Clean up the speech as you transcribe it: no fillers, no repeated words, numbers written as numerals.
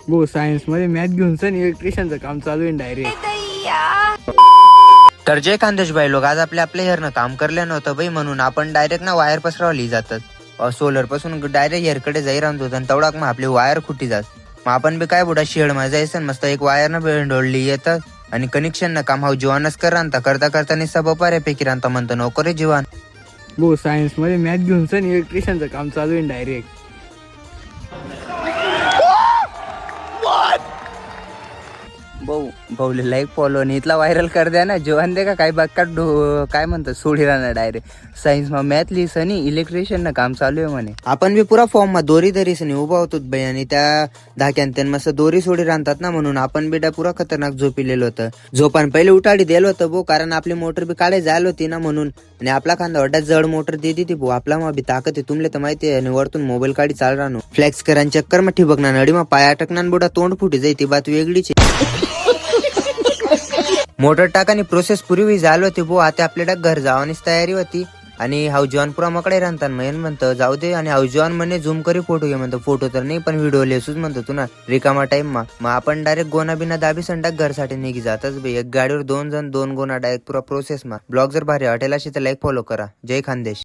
हो सायन्स मध्ये मॅथ घेऊन सण इलेक्ट्रिशियनचं काम चालू आहे डायरेक्ट. तर जय खानदेश भाई लोक, आज आपल्या हेरनं काम करलं नव्हतं बाई, म्हणून आपण डायरेक्ट ना वायर पसरवली जातात सोलर पासून डायरेक्ट हेरकडे जाई राहतो आणि तेवढा मग आपली वायर खुटी जात. मग आपण बी काय बुडा शेड मध्ये जायचं मस्त एक वायर न बेंडोळली येतात आणि कनेक्शन ना काम हा जीवानच कर राहता करता करता निसा बपाऱ्यापैकी राहता म्हणतो नको रे जीवान. हो सायन्स मध्ये मॅथ घेऊन सण इलेक्ट्रिशियनचं काम चालू आहे डायरेक्ट. भाऊले लाईक फॉलो आणि इथला व्हायरल कर द्या ना जेवण दे का काय बघा काय म्हणतात सोडी राहणार डायरेक्ट. सायन्स मा मॅथ लिहिस आणि इलेक्ट्रिशियन ना काम चालू आहे म्हणे. आपण बी पुरा फॉर्म मा दोरी धरीस नाही उभा होतो बाई आणि त्या धाक्यान मस्त दोरी सोडी राहतात ना, म्हणून आपण बी पुरा खतरनाक झोपिलेलं होतं. झोपान पहिले उठाडी दिलं होतं भाऊ, कारण आपली मोटर बी काढे जायला होती ना म्हणून. आणि आपला खांदा वाटत जड मोटर देते ती भाऊ, आपला मा बी ताकद आहे तुमले तर माहिती आहे. आणि वरतून मोबाईल काढी चाल राहणो फ्लॅक्स करा चक्कर मा ठिबक ना नडी मा पाय अटकणार बुडा तोंड फुटी जाई ती बात वेगळीच आहे. मोटर टाकानी प्रोसेस पुरी झाली होती भाऊ, आता आपल्याला घर जावानीच तयारी होती. आणि हाऊ जवान पुरा मकडे राहतात म्हणतं जाऊ दे. आणि हाऊ जवान म्हणे झूम करी फोटो घे म्हणतो. फोटो तर नाही पण व्हिडिओ लेसूच म्हणतो तू ना रिकामा टाइम मा. मग आपण डायरेक्ट गोना बिना दाबी संडाक घरसाठी निघी जातच भाई. एक गाडीवर 2 जण 2 गोना डायरेक्ट पुरा प्रोसेस मा. ब्लॉग जर भारी वाटेल अशी तर लाईक फॉलो करा. जय खानदेश.